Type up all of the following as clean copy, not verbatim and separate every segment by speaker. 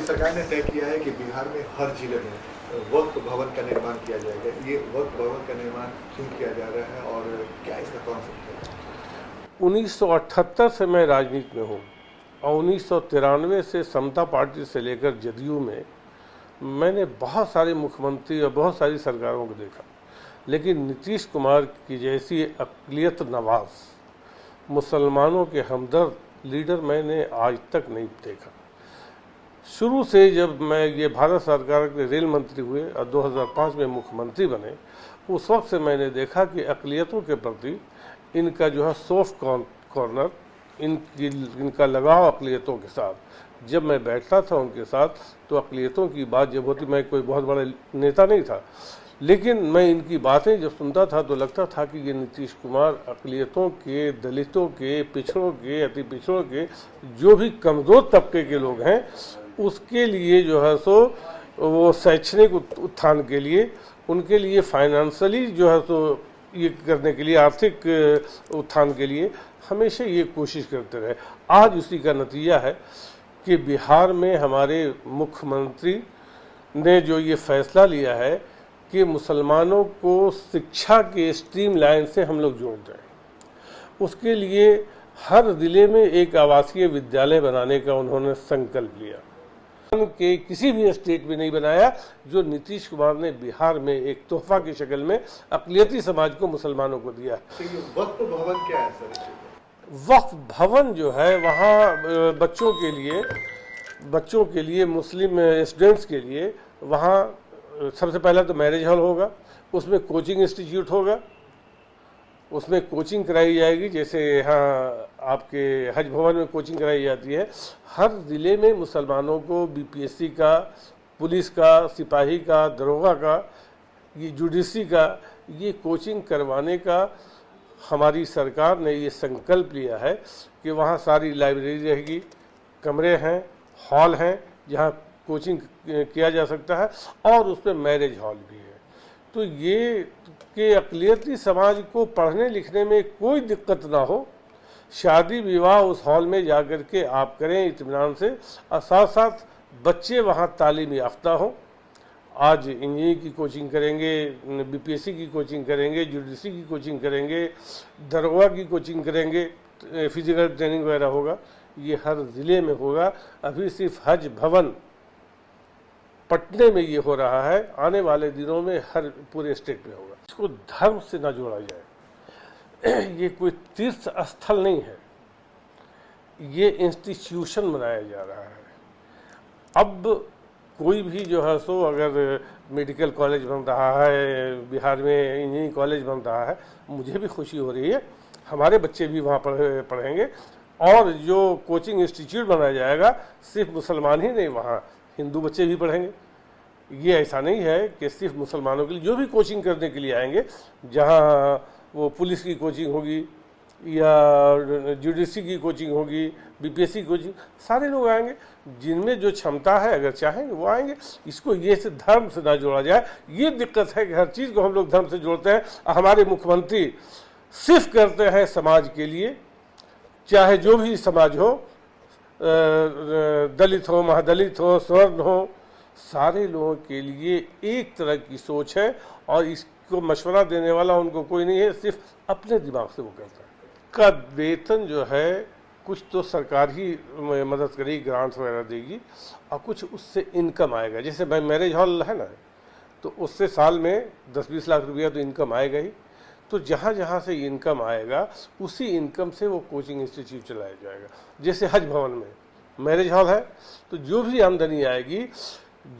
Speaker 1: सरकार ने तय किया है कि बिहार में हर जिले में वक्फ भवन का निर्माण किया जाएगा। ये वक्फ भवन का निर्माण क्यों किया जा रहा है और क्या इसका कॉन्सेप्ट है?
Speaker 2: 1978 से मैं राजनीति में हूँ और 1993 से समता पार्टी से लेकर जदयू में मैंने बहुत सारे मुख्यमंत्री और बहुत सारी सरकारों को देखा, लेकिन नीतीश कुमार की जैसी अक़लियत नवाज मुसलमानों के हमदर्द लीडर मैंने आज तक नहीं देखा। शुरू से जब मैं ये भारत सरकार के रेल मंत्री हुए और 2005 में मुख्यमंत्री बने, उस वक्त से मैंने देखा कि अक़लियतों के प्रति इनका जो है सॉफ्ट कॉर्नर, इनका लगाव अक़लियतों के साथ। जब मैं बैठता था उनके साथ तो अक़लियतों की बात जब होती, मैं कोई बहुत बड़ा नेता नहीं था, लेकिन मैं इनकी बातें जब सुनता था तो लगता था कि ये नीतीश कुमार अक़लियतों के, दलितों के, पिछड़ों के, अति पिछड़ों के, जो भी कमज़ोर तबके के लोग हैं उसके लिए जो है सो वो शैक्षणिक उत्थान के लिए, उनके लिए फाइनेंशियली जो है सो ये करने के लिए, आर्थिक उत्थान के लिए हमेशा ये कोशिश करते रहे। आज उसी का नतीजा है कि बिहार में हमारे मुख्यमंत्री ने जो ये फैसला लिया है कि मुसलमानों को शिक्षा के स्ट्रीम लाइन से हम लोग जोड़ दें, उसके लिए हर ज़िले में एक आवासीय विद्यालय बनाने का उन्होंने संकल्प लिया कि किसी भी स्टेट में नहीं बनाया, जो नीतीश कुमार ने बिहार में एक तोहफा की शक्ल में अक़लियती समाज को, मुसलमानों को दिया।
Speaker 1: वक्फ भवन क्या है सर?
Speaker 2: वक्फ भवन जो है वहाँ बच्चों के लिए मुस्लिम स्टूडेंट्स के लिए वहाँ सबसे पहला तो मैरिज हॉल होगा, उसमें कोचिंग इंस्टीट्यूट होगा, उसमें कोचिंग कराई जाएगी, जैसे यहाँ आपके हज भवन में कोचिंग कराई जाती है। हर ज़िले में मुसलमानों को बीपीएससी का, पुलिस का, सिपाही का, दरोगा का, ये जुडिशरी का, ये कोचिंग करवाने का हमारी सरकार ने ये संकल्प लिया है कि वहाँ सारी लाइब्रेरी रहेगी, कमरे हैं, हॉल हैं जहाँ कोचिंग किया जा सकता है, और उसमें मैरिज हॉल भी है। तो ये कि अक़लियती समाज को पढ़ने लिखने में कोई दिक्कत ना हो, शादी विवाह उस हॉल में जाकर के आप करें इत्मीनान से, और साथ साथ बच्चे वहाँ तालीम याफ्ता हों। आज इंजीनियरिंग की कोचिंग करेंगे, बीपीएससी की कोचिंग करेंगे, जुडिशरी की कोचिंग करेंगे, दरोगा की कोचिंग करेंगे, फिजिकल ट्रेनिंग वगैरह होगा, ये हर ज़िले में होगा। अभी सिर्फ हज भवन पटने में ये हो रहा है, आने वाले दिनों में हर पूरे स्टेट में होगा। इसको धर्म से ना जोड़ा जाए, ये कोई तीर्थ स्थल नहीं है, ये इंस्टीट्यूशन बनाया जा रहा है। अब कोई भी जो है सो अगर मेडिकल कॉलेज बन रहा है बिहार में, इंजीनियरिंग कॉलेज बन रहा है, मुझे भी खुशी हो रही है, हमारे बच्चे भी वहाँ पढ़ेंगे। और जो कोचिंग इंस्टीट्यूट बनाया जाएगा सिर्फ मुसलमान ही नहीं, वहाँ हिंदू बच्चे भी पढ़ेंगे। ये ऐसा नहीं है कि सिर्फ मुसलमानों के लिए, जो भी कोचिंग करने के लिए आएंगे, जहाँ वो पुलिस की कोचिंग होगी या जुडिशरी की कोचिंग होगी, बीपीएससी कोचिंग, सारे लोग आएंगे, जिनमें जो क्षमता है अगर चाहेंगे वो आएंगे। इसको ये से धर्म से ना जोड़ा जाए, ये दिक्कत है कि हर चीज़ को हम लोग धर्म से जोड़ते हैं। हमारे मुख्यमंत्री सिर्फ करते हैं समाज के लिए, चाहे जो भी समाज हो, दलित हो, महादलित हो, स्वर्ण हो, सारे लोगों के लिए एक तरह की सोच है, और इसको मशवरा देने वाला उनको कोई नहीं है, सिर्फ अपने दिमाग से वो करता है। का वेतन जो है कुछ तो सरकार ही मदद करेगी, ग्रांट्स वगैरह देगी, और कुछ उससे इनकम आएगा। जैसे भाई मैरिज हॉल है ना, तो उससे साल में 10-20 लाख रुपया तो इनकम आएगा ही। तो जहाँ जहाँ से इनकम आएगा उसी इनकम से वो कोचिंग इंस्टीट्यूट चलाया जाएगा। जैसे हज भवन में मैरिज हॉल है, तो जो भी आमदनी आएगी,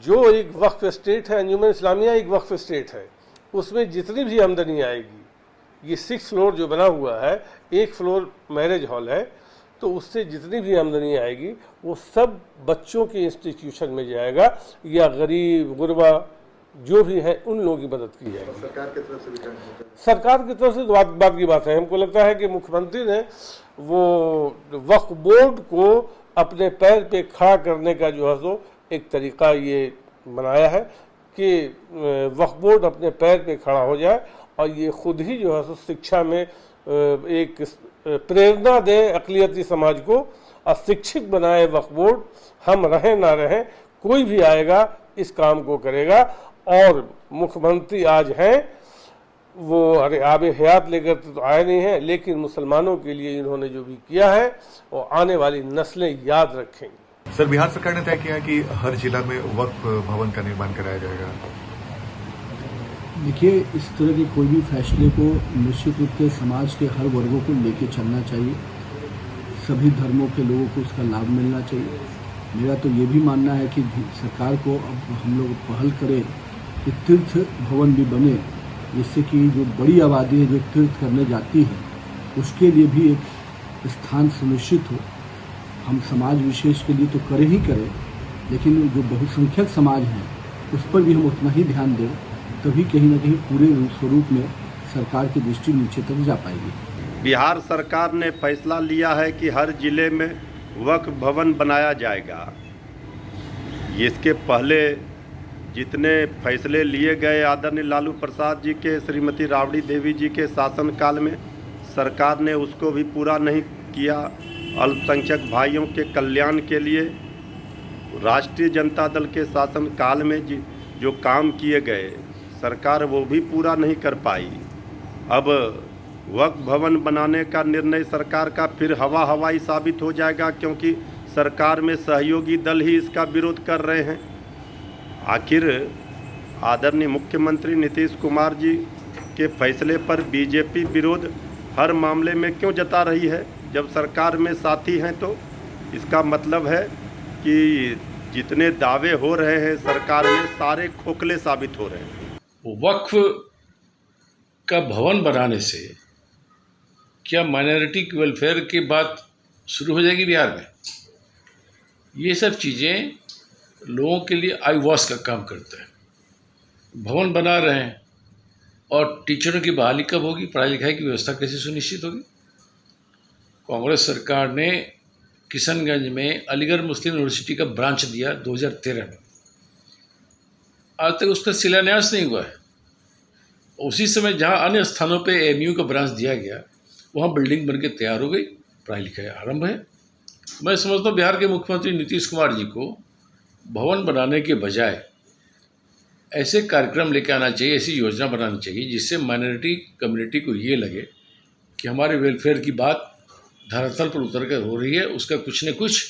Speaker 2: जो एक वक्फ स्टेट है, अंजुमन इस्लामिया एक वक्फ स्टेट है, उसमें जितनी भी आमदनी आएगी, ये 6 फ्लोर जो बना हुआ है, 1 फ्लोर मैरिज हॉल है, तो उससे जितनी भी आमदनी आएगी वो सब बच्चों के इंस्टीट्यूशन में जाएगा, या गरीब गुरबा जो भी है उन लोगों की मदद की जाएगी।
Speaker 1: सरकार की तरफ से भी
Speaker 2: सरकार की तरफ से तो बात की बात है। हमको लगता है कि मुख्यमंत्री ने वो वक्फ बोर्ड को अपने पैर पे खड़ा करने का जो है सो एक तरीका ये बनाया है कि वक्फ बोर्ड अपने पैर पे खड़ा हो जाए, और ये खुद ही जो है सो शिक्षा में एक प्रेरणा दे अक़लियती समाज को, और शिक्षित बनाए वक्फ बोर्ड। हम रहें ना रहें, कोई भी आएगा इस काम को करेगा। और मुख्यमंत्री आज हैं, वो अरे आबे हयात लेकर तो आए नहीं हैं, लेकिन मुसलमानों के लिए इन्होंने जो भी किया है वो आने वाली नस्लें याद रखेंगी।
Speaker 1: सर, बिहार सरकार ने तय किया है कि हर जिला में वक्फ भवन का निर्माण कराया जाएगा।
Speaker 3: देखिए, इस तरह के कोई भी फैसले को निश्चित रूप से समाज के हर वर्गों को लेके चलना चाहिए, सभी धर्मों के लोगों को उसका लाभ मिलना चाहिए। मेरा तो ये भी मानना है कि सरकार को अब हम लोग पहल करें कि तीर्थ भवन भी बने, जिससे कि जो बड़ी आबादी है जो तीर्थ करने जाती है उसके लिए भी एक स्थान सुनिश्चित हो। हम समाज विशेष के लिए तो करें ही करें, लेकिन जो बहुसंख्यक समाज हैं उस पर भी हम उतना ही ध्यान दें, तभी कहीं न कहीं पूरे स्वरूप में सरकार की दृष्टि नीचे तक जा पाएगी।
Speaker 4: बिहार सरकार ने फैसला लिया है कि हर जिले में वक्फ भवन बनाया जाएगा। इसके पहले जितने फैसले लिए गए आदरणीय लालू प्रसाद जी के, श्रीमती राबड़ी देवी जी के शासनकाल में, सरकार ने उसको भी पूरा नहीं किया। अल्पसंख्यक भाइयों के कल्याण के लिए राष्ट्रीय जनता दल के शासनकाल में जो काम किए गए, सरकार वो भी पूरा नहीं कर पाई। अब वक्फ भवन बनाने का निर्णय सरकार का फिर हवाई साबित हो जाएगा, क्योंकि सरकार में सहयोगी दल ही इसका विरोध कर रहे हैं। आखिर आदरणीय मुख्यमंत्री नीतीश कुमार जी के फैसले पर बीजेपी विरोध हर मामले में क्यों जता रही है? जब सरकार में साथी हैं तो इसका मतलब है कि जितने दावे हो रहे हैं सरकार में, सारे खोखले साबित हो रहे हैं।
Speaker 5: वक्फ का भवन बनाने से क्या माइनॉरिटी वेलफेयर की बात शुरू हो जाएगी बिहार में? ये सब चीज़ें लोगों के लिए आई वॉश का काम करता है। भवन बना रहे हैं और टीचरों की बहाली कब होगी? पढ़ाई लिखाई की व्यवस्था कैसे सुनिश्चित होगी? कांग्रेस सरकार ने किशनगंज में अलीगढ़ मुस्लिम यूनिवर्सिटी का ब्रांच दिया 2013 में, आज तक उसका शिलान्यास नहीं हुआ है। उसी समय जहां अन्य स्थानों पे एएमयू का ब्रांच दिया गया, वहां बिल्डिंग बनके तैयार हो गई, पढ़ाई लिखाई आरंभ है। मैं समझता हूँ बिहार के मुख्यमंत्री नीतीश कुमार जी को भवन बनाने के बजाय ऐसे कार्यक्रम लेके आना चाहिए, ऐसी योजना बनानी चाहिए जिससे माइनॉरिटी कम्युनिटी को ये लगे कि हमारे वेलफेयर की बात धरातल पर उतर कर हो रही है, उसका कुछ न कुछ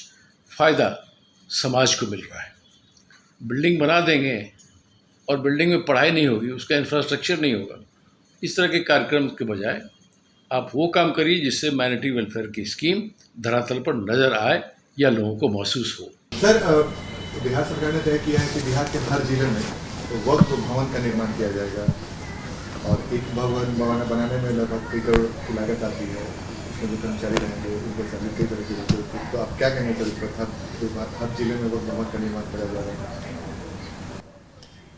Speaker 5: फ़ायदा समाज को मिल रहा है। बिल्डिंग बना देंगे और बिल्डिंग में पढ़ाई नहीं होगी, उसका इंफ्रास्ट्रक्चर नहीं होगा। इस तरह के कार्यक्रम के बजाय आप वो काम करिए जिससे माइनॉरिटी वेलफेयर की स्कीम धरातल पर नज़र आए या लोगों को महसूस हो।
Speaker 1: सर, बिहार सरकार ने तय किया है कि बिहार के हर जिले में वक्फ भवन का निर्माण किया जाएगा और एक भवन बनाने में लगभग 1 करोड़ की लागत आती है। उसमें जो कर्मचारी रहेंगे उनके सभी कई तरह की जरूरत है, तो आप क्या कहेंगे सर इस पर? हर जिले में वक्फ भवन का निर्माण किया जा रहा है।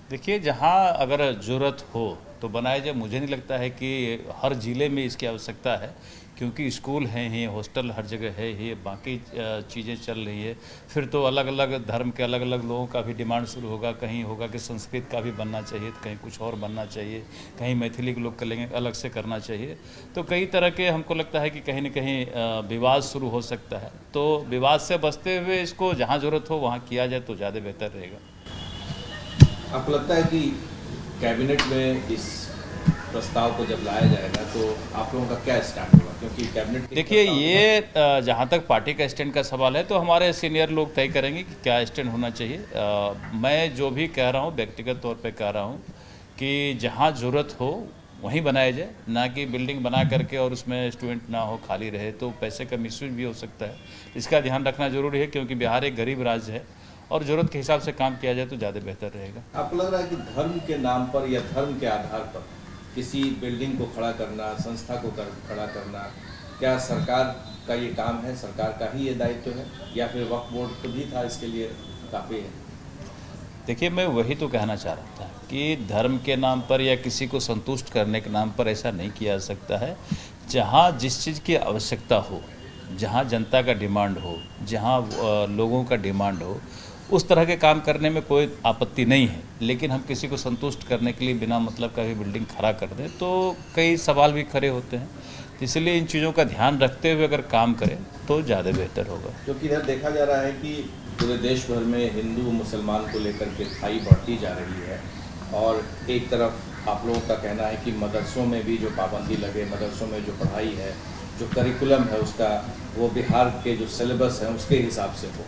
Speaker 6: देखिए, जहाँ अगर ज़रूरत हो तो बनाया जाए। मुझे नहीं लगता है कि हर ज़िले में इसकी आवश्यकता है, क्योंकि स्कूल हैं ही, हॉस्टल हर जगह है ही, बाकी चीज़ें चल रही है। फिर तो अलग अलग धर्म के अलग अलग लोगों का भी डिमांड शुरू होगा। कहीं होगा कि संस्कृत का भी बनना चाहिए, तो कहीं कुछ और बनना चाहिए, कहीं मैथिली के लोग करेंगे अलग से करना चाहिए। तो कई तरह के हमको लगता है कि कहीं न कहीं विवाद शुरू हो सकता है। तो विवाद से बचते हुए इसको जहाँ ज़रूरत हो वहाँ किया जाए तो ज़्यादा बेहतर रहेगा।
Speaker 7: आपको लगता है कि कैबिनेट में इस प्रस्ताव को जब लाया जाएगा तो आप लोगों का क्या स्टैंड होगा? क्योंकि कैबिनेट,
Speaker 6: देखिए, ये जहाँ तक पार्टी का स्टैंड का सवाल है तो हमारे सीनियर लोग तय करेंगे कि क्या स्टैंड होना चाहिए। मैं जो भी कह रहा हूँ व्यक्तिगत तौर पे कह रहा हूँ कि जहाँ ज़रूरत हो वहीं बनाया जाए, ना कि बिल्डिंग बना करके और उसमें स्टूडेंट ना हो, खाली रहे, तो पैसे का मिसयूज भी हो सकता है। इसका ध्यान रखना जरूरी है, क्योंकि बिहार एक गरीब राज्य है और ज़रूरत के हिसाब से काम किया जाए तो ज़्यादा बेहतर रहेगा।
Speaker 7: आपको लग रहा है कि धर्म के नाम पर या धर्म के आधार पर किसी बिल्डिंग को खड़ा करना, संस्था को खड़ा करना, क्या सरकार का ये काम है, सरकार का ही ये दायित्व है, या फिर वक्फ बोर्ड को भी था इसके लिए काफ़ी है?
Speaker 6: देखिए, मैं वही तो कहना चाह रहा था कि धर्म के नाम पर या किसी को संतुष्ट करने के नाम पर ऐसा नहीं किया जा सकता है। जहाँ जिस चीज़ की आवश्यकता हो, जहाँ जनता का डिमांड हो, जहाँ लोगों का डिमांड हो, उस तरह के काम करने में कोई आपत्ति नहीं है। लेकिन हम किसी को संतुष्ट करने के लिए बिना मतलब का भी बिल्डिंग खड़ा कर दें तो कई सवाल भी खड़े होते हैं। इसलिए इन चीज़ों का ध्यान रखते हुए अगर काम करें तो ज़्यादा बेहतर होगा।
Speaker 7: क्योंकि इधर देखा जा रहा है कि पूरे देश भर में हिंदू मुसलमान को लेकर के खाई बढ़ती जा रही है, और एक तरफ आप लोगों का कहना है कि मदरसों में भी जो पाबंदी लगे, मदरसों में जो पढ़ाई है, जो करिकुलम है उसका, वो बिहार के जो सिलेबस है उसके हिसाब से हो।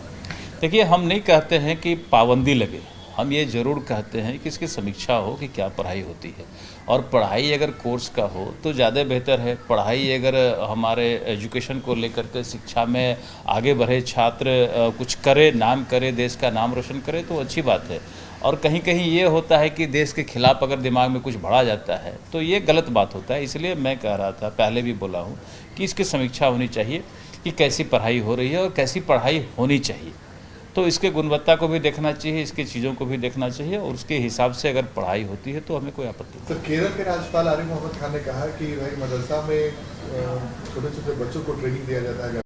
Speaker 6: देखिए, हम नहीं कहते हैं कि पाबंदी लगे, हम ये ज़रूर कहते हैं कि इसकी समीक्षा हो कि क्या पढ़ाई होती है, और पढ़ाई अगर कोर्स का हो तो ज़्यादा बेहतर है। पढ़ाई अगर हमारे एजुकेशन को लेकर के शिक्षा में आगे बढ़े, छात्र कुछ करे, नाम करे, देश का नाम रोशन करे तो अच्छी बात है। और कहीं कहीं ये होता है कि देश के खिलाफ अगर दिमाग में कुछ बढ़ा जाता है तो ये गलत बात होता है। इसलिए मैं कह रहा था, पहले भी बोला हूँ कि इसकी समीक्षा होनी चाहिए कि कैसी पढ़ाई हो रही है और कैसी पढ़ाई होनी चाहिए। तो इसके गुणवत्ता को भी देखना चाहिए, इसकी चीज़ों को भी देखना चाहिए, और उसके हिसाब से अगर पढ़ाई होती है तो हमें कोई आपत्ति नहीं।
Speaker 1: तो केरल के राज्यपाल आरिफ मोहम्मद खान ने कहा कि भाई मदरसा में छोटे छोटे बच्चों को ट्रेनिंग दिया जाता है।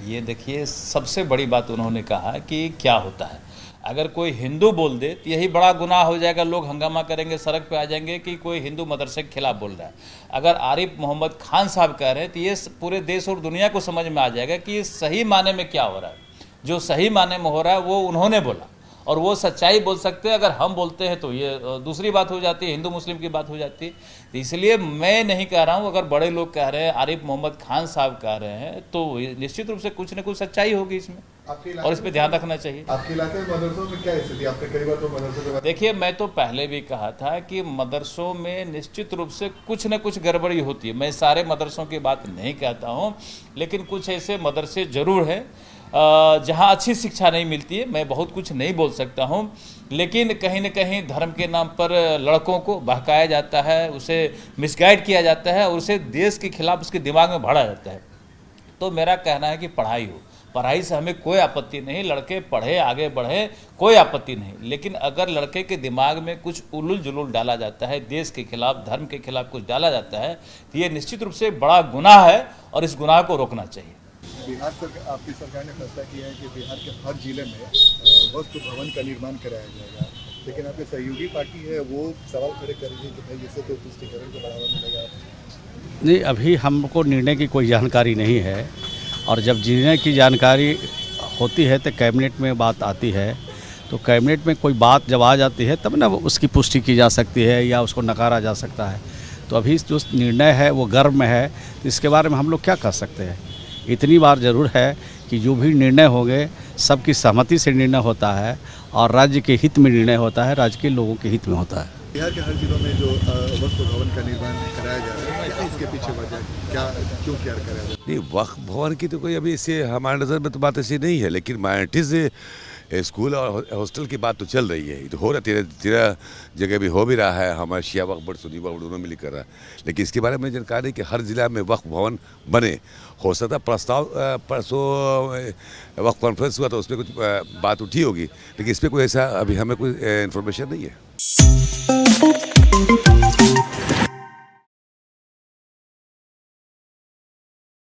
Speaker 6: ये देखिए, सबसे बड़ी बात उन्होंने कहा कि क्या होता है, अगर कोई हिंदू बोल दे तो यही बड़ा गुनाह हो जाएगा, लोग हंगामा करेंगे, सड़क पे आ जाएंगे कि कोई हिंदू मदरसे के खिलाफ बोल रहा है। अगर आरिफ मोहम्मद खान साहब कह रहे हैं तो ये पूरे देश और दुनिया को समझ में आ जाएगा कि ये सही माने में क्या हो रहा है। जो सही माने में हो रहा है वो उन्होंने बोला, और वो सच्चाई बोल सकते हैं। अगर हम बोलते हैं तो ये दूसरी बात हो जाती है, हिंदू मुस्लिम की बात हो जाती है। तो इसलिए मैं नहीं कह रहा हूँ, अगर बड़े लोग कह रहे हैं, आरिफ मोहम्मद खान साहब कह रहे हैं, तो निश्चित रूप से कुछ न कुछ सच्चाई होगी इसमें, और इस पर ध्यान रखना चाहिए।
Speaker 1: आपके इलाके में मदरसों में क्या स्थिति? आपने कई बार तो मदरसों के
Speaker 6: देखिए, मैं तो पहले भी कहा था कि मदरसों में निश्चित रूप से कुछ न कुछ गड़बड़ी होती है। मैं सारे मदरसों की बात नहीं कहता हूँ, लेकिन कुछ ऐसे मदरसे ज़रूर हैं जहाँ अच्छी शिक्षा नहीं मिलती है। मैं बहुत कुछ नहीं बोल सकता हूँ, लेकिन कहीं न कहीं धर्म के नाम पर लड़कों को बहकाया जाता है, उसे मिसगाइड किया जाता है, और उसे देश के खिलाफ उसके दिमाग में भरा जाता है। तो मेरा कहना है कि पढ़ाई हो, पढ़ाई से हमें कोई आपत्ति नहीं, लड़के पढ़े, आगे बढ़े, कोई आपत्ति नहीं। लेकिन अगर लड़के के दिमाग में कुछ उलूल जुलूल डाला जाता है, देश के खिलाफ, धर्म के खिलाफ कुछ डाला जाता है, तो ये निश्चित रूप से बड़ा गुनाह है, और इस गुनाह को रोकना चाहिए।
Speaker 1: बिहार सरकार, आपकी सरकार ने फैसला किया है कि बिहार के हर जिले में वक्फ भवन का निर्माण कराया जाएगा, लेकिन आपकी सहयोगी पार्टी है वो सवाल खड़े कर रही है कि भाई इससे तो तुष्टिकरण को बढ़ावा मिलेगा।
Speaker 8: नहीं, अभी हमको निर्णय की कोई जानकारी नहीं है, और जब निर्णय की जानकारी होती है तो कैबिनेट में बात आती है, तो कैबिनेट में कोई बात जब आ जाती है तब ना उसकी पुष्टि की जा सकती है या उसको नकारा जा सकता है। तो अभी जो निर्णय है वो गर्भ में है, तो इसके बारे में हम लोग क्या कर सकते हैं। इतनी बार ज़रूर है कि जो भी निर्णय होंगे सबकी सहमति से निर्णय होता है, और राज्य के हित में निर्णय होता है, राज्य के लोगों के हित में होता है।
Speaker 1: बिहार के हर जिलों में जो वक्फ भवन का निर्माण कराया जा रहा है, क्या इसके पीछे वजह क्या, क्यों क्या कराया जा रहा है?
Speaker 9: नहीं, वक्फ भवन की तो कोई अभी इससे हमारे नज़र में तो बात ऐसी नहीं है, लेकिन माइनॉरिटीज़ स्कूल और हॉस्टल की बात तो चल रही है। तो हो रहा, तेरह जगह भी हो भी रहा है, हमारे शिया वक्फ बोर्ड, सुन्नी वक्फ बोर्ड दोनों मिल कर रहा है। लेकिन इसके बारे में जानकारी कि हर ज़िला में वक्फ भवन बने, हो सकता प्रस्ताव परसों वक्फ कॉन्फ्रेंस हुआ तो उसमें कुछ बात उठी होगी, लेकिन इस पर कोई ऐसा अभी हमें कोई इन्फॉर्मेशन नहीं है।